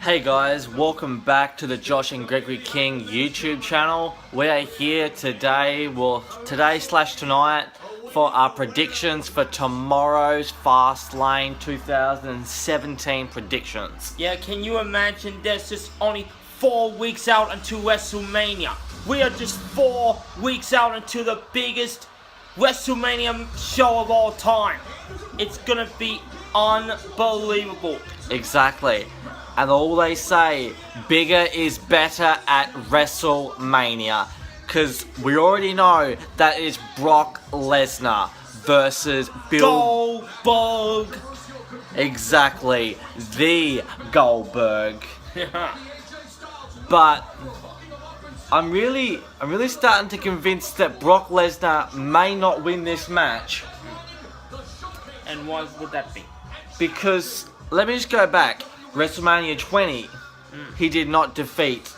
Hey guys, welcome back to the Josh and Gregory King YouTube channel. We are here today, tonight, for our predictions for tomorrow's FASTLANE 2017 predictions. Yeah, can you imagine there's just only 4 weeks out until WrestleMania? We are just 4 weeks out until the biggest WrestleMania show of all time. It's gonna be unbelievable. Exactly. And all they say, bigger is better at WrestleMania. Because we already know that it's Brock Lesnar versus Goldberg. Exactly. The Goldberg. But I'm really starting to convince that Brock Lesnar may not win this match. And why would that be? Because, let me just go back. WrestleMania 20, he did not defeat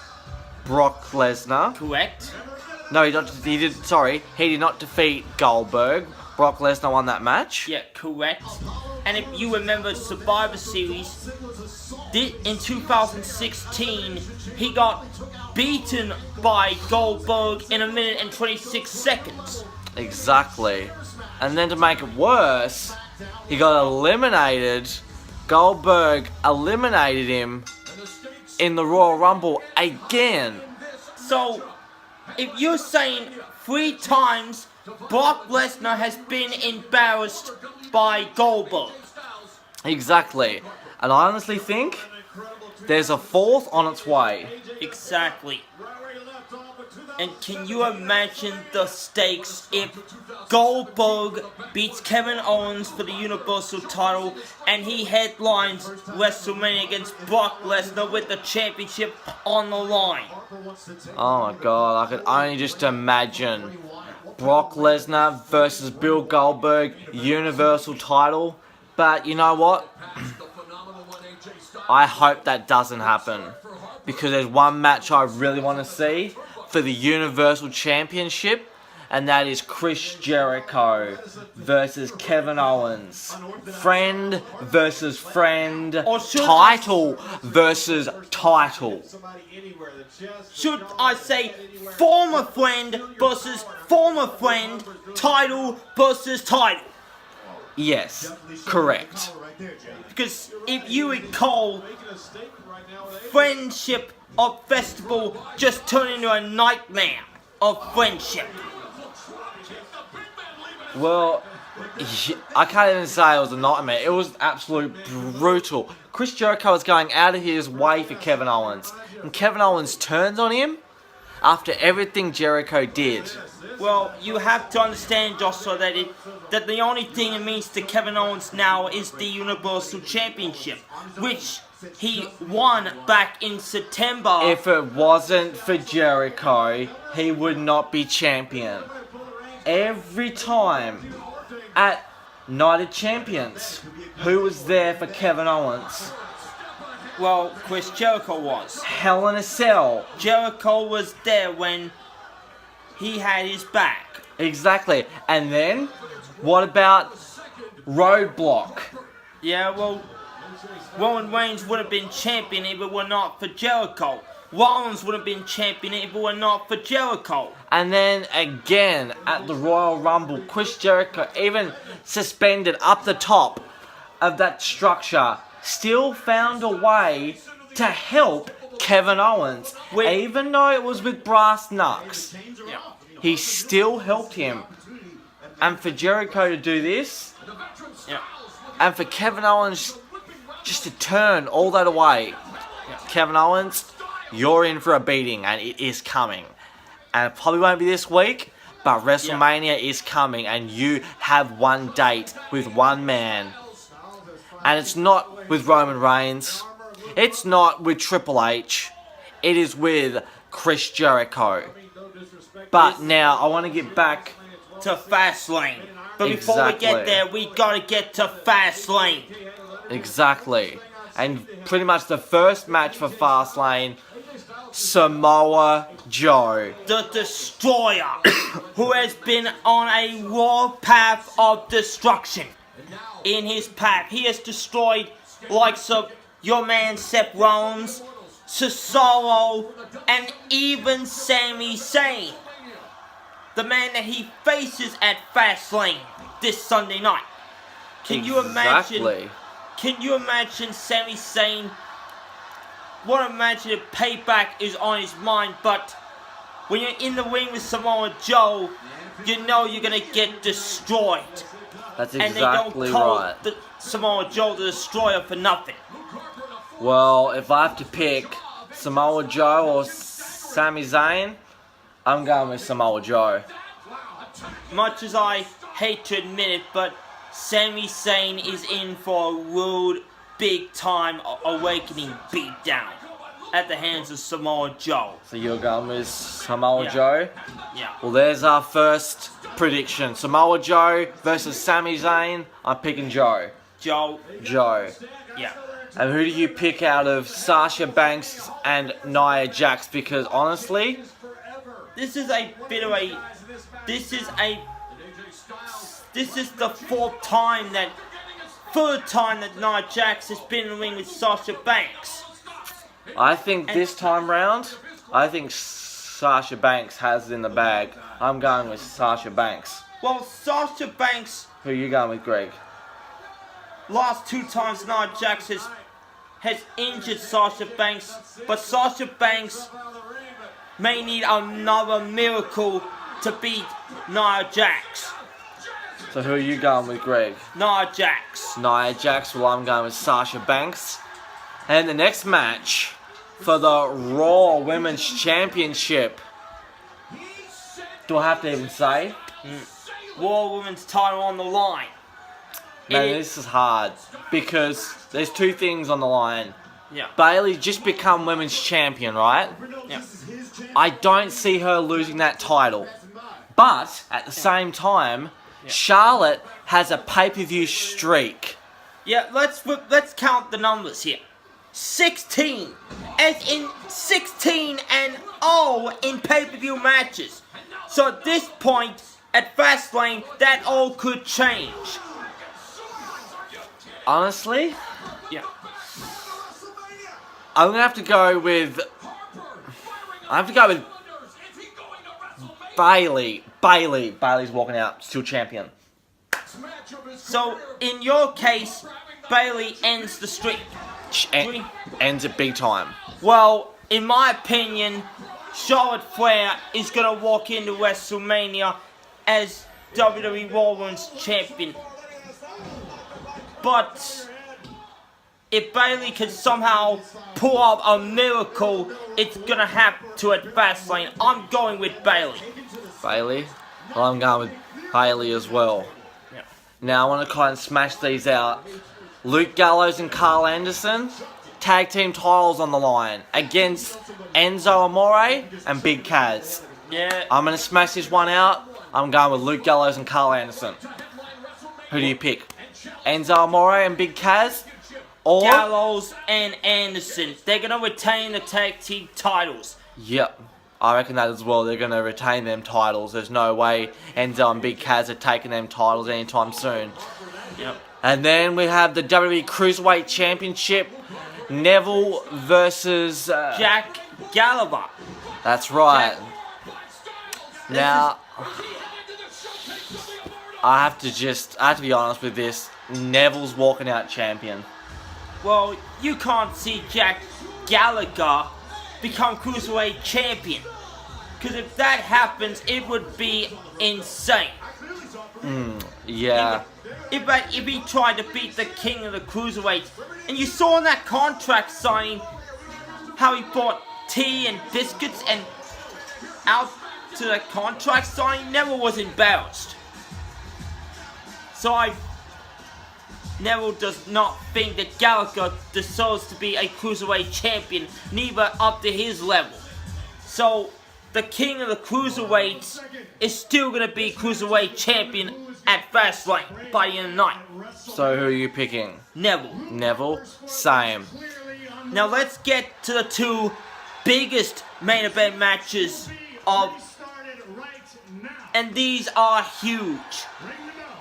Brock Lesnar. Correct. No, he did not defeat Goldberg. Brock Lesnar won that match. Yeah, correct. And if you remember Survivor Series, in 2016, he got beaten by Goldberg in 1 minute and 26 seconds. Exactly. And then to make it worse, he got eliminated. Goldberg eliminated him in the Royal Rumble again. So, if you're saying 3 times Brock Lesnar has been embarrassed by Goldberg. Exactly. And I honestly think there's a 4th on its way. Exactly. And can you imagine the stakes if Goldberg beats Kevin Owens for the Universal title and he headlines WrestleMania against Brock Lesnar with the championship on the line? Oh my god, I could only just imagine Brock Lesnar versus Bill Goldberg Universal title. But you know what? I hope that doesn't happen. Because there's one match I really want to see for the Universal Championship, and that is Chris Jericho versus Kevin Owens. Friend versus friend. Title versus title. Should I say former friend versus former friend, title versus title? Yes, correct. Because if you recall, friendship of festival just turned into a nightmare of friendship. Well, I can't even say it was a nightmare. It was absolute brutal. Chris Jericho was going out of his way for Kevin Owens. And Kevin Owens turns on him after everything Jericho did. Well, you have to understand, Joshua, that the only thing it means to Kevin Owens now is the Universal Championship, which he won back in September. If it wasn't for Jericho, he would not be champion. Every time at Night of Champions, who was there for Kevin Owens? Well, Chris Jericho was. Hell in a Cell. Jericho was there when he had his back. Exactly. And then, what about Roadblock? Yeah, well, Roman Reigns would have been champion if it were not for Jericho. Rollins would have been champion if it were not for Jericho. And then again at the Royal Rumble, Chris Jericho, even suspended up the top of that structure, still found a way to help Kevin Owens. Even though it was with brass knucks, he still helped him. And for Jericho to do this, and for Kevin Owens just to turn all that away. Kevin Owens, you're in for a beating, and it is coming. And it probably won't be this week, but WrestleMania is coming, and you have one date with one man. And it's not with Roman Reigns. It's not with Triple H. It is with Chris Jericho. But now, I want to get back to Fastlane. But before we get there, we gotta get to Fastlane. Exactly. And pretty much the first match for Fastlane, Samoa Joe, the Destroyer, who has been on a raw path of destruction. In his path, he has destroyed likes of your man Seth Rollins, Cesaro, and even Sami Zayn. The man that he faces at Fastlane this Sunday night. Can you imagine Sami Zayn? What imagine if payback is on his mind, but when you're in the ring with Samoa Joe, you know you're gonna get destroyed. That's And they don't exactly call right. Samoa Joe the Destroyer for nothing. Well, if I have to pick Samoa Joe or Sami Zayn, I'm going with Samoa Joe. Much as I hate to admit it, but Sami Zayn is in for a rude, big-time awakening beatdown at the hands of Samoa Joe. So you're going with Samoa Yeah. Joe? Yeah. Well, there's our first prediction. Samoa Joe versus Sami Zayn. I'm picking Joe. Joe. Joe. Yeah. And who do you pick out of Sasha Banks and Nia Jax? Because honestly, This is a bit of a. This is the third time that Nia Jax has been in the ring with Sasha Banks. I think this time round, I think Sasha Banks has it in the bag. I'm going with Sasha Banks. Well, Sasha Banks, Who are you going with, Greg? last 2 times Nia Jax has injured Sasha Banks, but Sasha Banks may need another miracle to beat Nia Jax. So who are you going with, Greg? Nia Jax. Nia Jax. Well, I'm going with Sasha Banks. And the next match for the Raw Women's Championship. Do I have to even say? Raw Women's title on the line. Man, this is hard because there's 2 things on the line. Yeah. Bayley just become Women's Champion, right? Yeah. I don't see her losing that title. But at the same time, Charlotte has a pay-per-view streak. Yeah, let's count the numbers here. 16, as in 16 and 0 in pay-per-view matches. So at this point at Fastlane, that all could change. Honestly, Yeah. I'm gonna have to go with. Bayley. Bayley's walking out, still champion. So in your case, Bayley ends the streak. Ends it big time. Well, in my opinion, Charlotte Flair is gonna walk into WrestleMania as WWE Raw Women's Champion. But if Bayley can somehow pull off a miracle, it's gonna happen to at Fastlane. I'm going with Bayley. Bayley. Well, I'm going with Bayley as well. Yeah. Now I want to kind of smash these out. Luke Gallows and Carl Anderson, tag team titles on the line against Enzo Amore and Big Kaz. Yeah. I'm going to smash this one out. I'm going with Luke Gallows and Carl Anderson. Who do you pick? Enzo Amore and Big Kaz? Or... Gallows and Anderson. They're gonna retain the tag team titles. Yep. I reckon that as well. They're going to retain them titles. There's no way Enzo and Big Kaz are taking them titles anytime soon. Yep. And then we have the WWE Cruiserweight Championship. Neville versus... Jack Gallagher. That's right. Now, I have to be honest with this. Neville's walking out champion. Well, you can't see Jack Gallagher become Cruiserweight Champion. Because if that happens, it would be insane. Yeah. If he tried to beat the King of the Cruiserweights, and you saw in that contract signing how he bought tea and biscuits and out to the contract signing, never was embarrassed. So Neville does not think that Gallagher deserves to be a Cruiserweight Champion, neither up to his level. So the King of the Cruiserweights is still going to be Cruiserweight Champion at Fastlane by the end of the night. So who are you picking? Neville. Neville? Same. Now let's get to the 2 biggest main event matches and these are huge.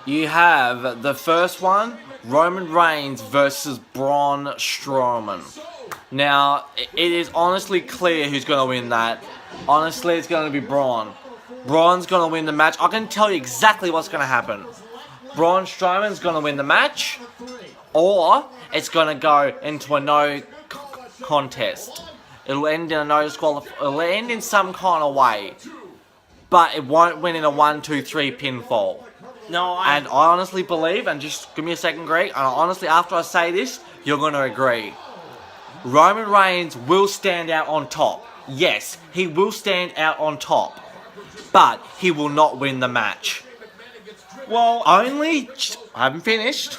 You have the first one Roman Reigns versus Braun Strowman. Now, it is honestly clear who's going to win that. Honestly, it's going to be Braun. Braun's going to win the match. I can tell you exactly what's going to happen. Braun Strowman's going to win the match, or it's going to go into a no contest. It'll end in a no disqualification. It'll end in some kind of way, but it won't win in a 1-2-3 pinfall. No, And I honestly believe, and just give me a second, Greg, and honestly, after I say this, you're going to agree. Roman Reigns will stand out on top. Yes, he will stand out on top, but he will not win the match. well, Only, I haven't finished,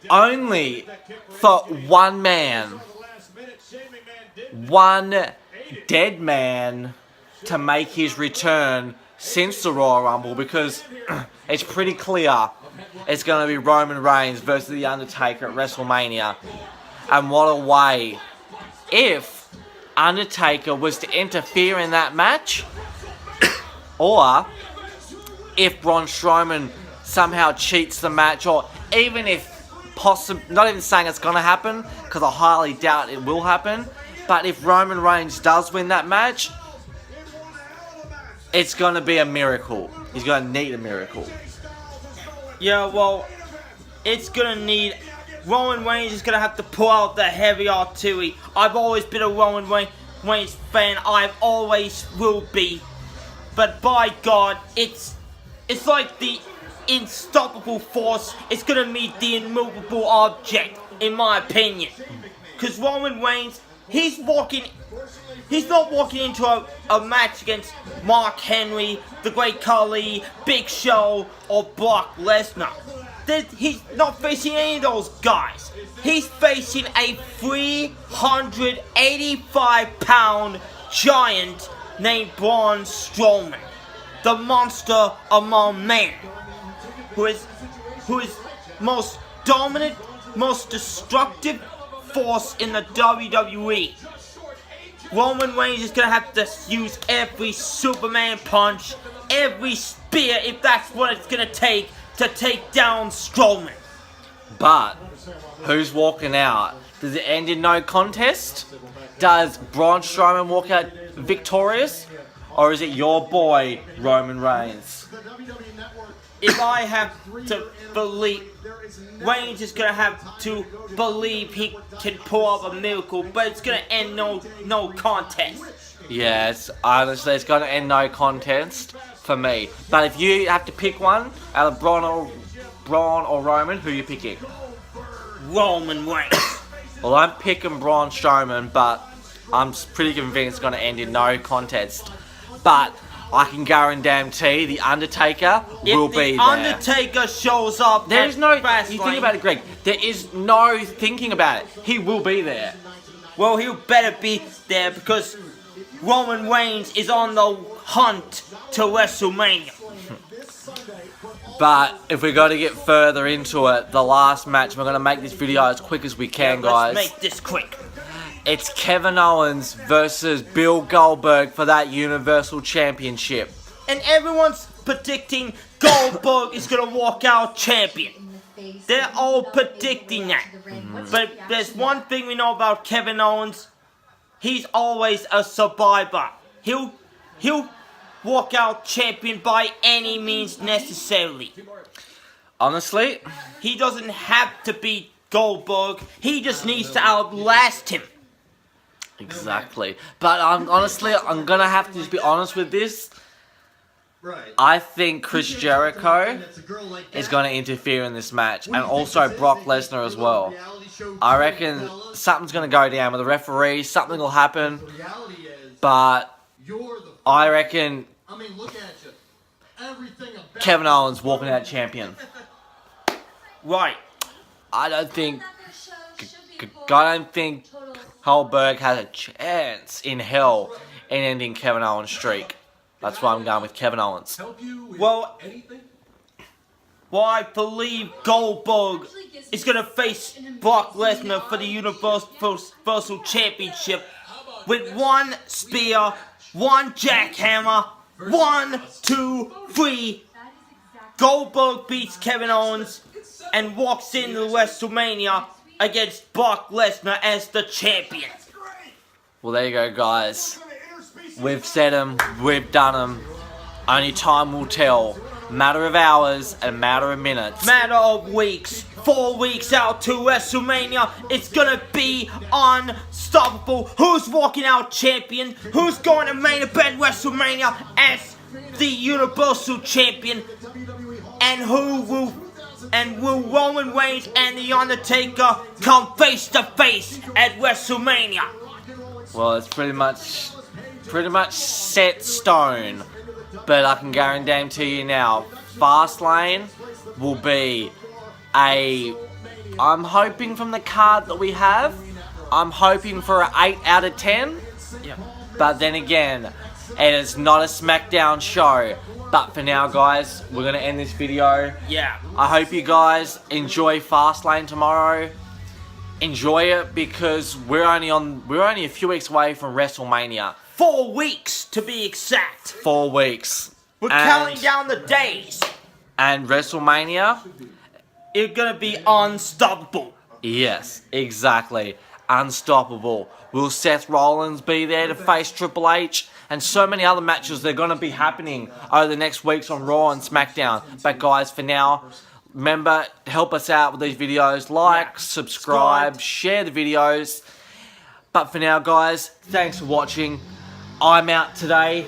only for one man, one dead man to make his return since the Royal Rumble, because it's pretty clear it's going to be Roman Reigns versus The Undertaker at WrestleMania. And what a way if Undertaker was to interfere in that match, or if Braun Strowman somehow cheats the match, or even if not even saying it's going to happen, because I highly doubt it will happen, but if Roman Reigns does win that match, it's going to be a miracle. He's going to need a miracle. yeah, well, it's gonna need. Roman Reigns is gonna have to pull out the heavy artillery. I've always been a Roman Reigns fan. I've always will be. But by God, it's like the unstoppable force. It's gonna meet the immovable object, in my opinion. Because Roman Reigns, he's not walking into a match against Mark Henry, the Great Khali, Big Show, or Brock Lesnar. He's not facing any of those guys. He's facing a 385-pound giant named Braun Strowman, the monster among men, who is most dominant, most destructive force in the WWE. Roman Reigns is gonna have to use every Superman punch, every spear, if that's what it's gonna take to take down Strowman. But who's walking out? Does it end in no contest? Does Braun Strowman walk out victorious? Or is it your boy, Roman Reigns? If I have to believe, Reigns is gonna have to believe he can pull off a miracle, but it's gonna end no contest. Yes, honestly, it's going to end no contest for me. But if you have to pick one out of Braun or Roman, who are you picking? Roman Reigns. Well, I'm picking Braun Strowman, but I'm pretty convinced it's going to end in no contest. But I can guarantee The Undertaker will be there. If The Undertaker shows up, there is no. FASTLANE, You think about it, Greg. There is no thinking about it. He will be there. Well, he'll better be there because Roman Reigns is on the hunt to WrestleMania. But if we got to get further into it, the last match, we're going to make this video as quick as we can, guys. Let's make this quick. It's Kevin Owens versus Bill Goldberg for that Universal Championship. And everyone's predicting Goldberg is going to walk out champion. They're all predicting that. But there's one thing we know about Kevin Owens. He's always a survivor. He'll walk out champion by any means necessarily. Honestly, he doesn't have to beat Goldberg. He just needs to outlast him. Exactly. But I'm gonna have to just be honest with this. I think Chris Jericho is going to interfere in this match, and also Brock Lesnar as well. I reckon something's going to go down with the referee, something will happen, but I reckon Kevin Owens walking out champion. Right. I don't think Goldberg has a chance in hell in ending Kevin Owens' streak. That's why I'm going with Kevin Owens. Well, I believe Goldberg is going to face Brock Lesnar for the Universal Championship with one spear, one jackhammer, 1, 2, 3. Goldberg beats Kevin Owens. and walks into WrestleMania against Brock Lesnar as the champion. Well, there you go, guys. We've said them, we've done them. Only time will tell. Matter of hours and matter of minutes. Matter of weeks. 4 weeks out to WrestleMania. It's gonna be unstoppable. Who's walking out champion? Who's going to main event WrestleMania as the Universal Champion? And will Roman Reigns and The Undertaker come face to face at WrestleMania? Well, it's pretty much set stone. But I can guarantee you now, Fastlane will be I'm hoping from the card that we have, I'm hoping for an 8 out of 10. Yeah. But then again, it is not a SmackDown show. But for now, guys, we're going to end this video. Yeah. I hope you guys enjoy Fastlane tomorrow. Enjoy it because we're only a few weeks away from WrestleMania. 4 weeks to be exact. 4 weeks. We're counting down the days. And WrestleMania, It's gonna be unstoppable. yes, exactly. Unstoppable. Will Seth Rollins be there to face Triple H? And so many other matches that are going to be happening over the next weeks on Raw and SmackDown. But guys, for now, remember, help us out with these videos. Like, subscribe, share the videos. But for now, guys, thanks for watching. I'm out today.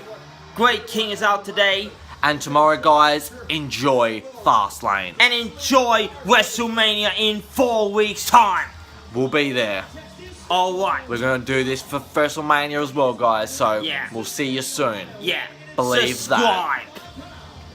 Great King is out today. And tomorrow, guys, enjoy Fastlane. And enjoy WrestleMania in 4 weeks' time. We'll be there. Alright. We're going to do this for WrestleMania as well, guys. So, Yeah. we'll see you soon. Yeah. Believe that. Subscribe.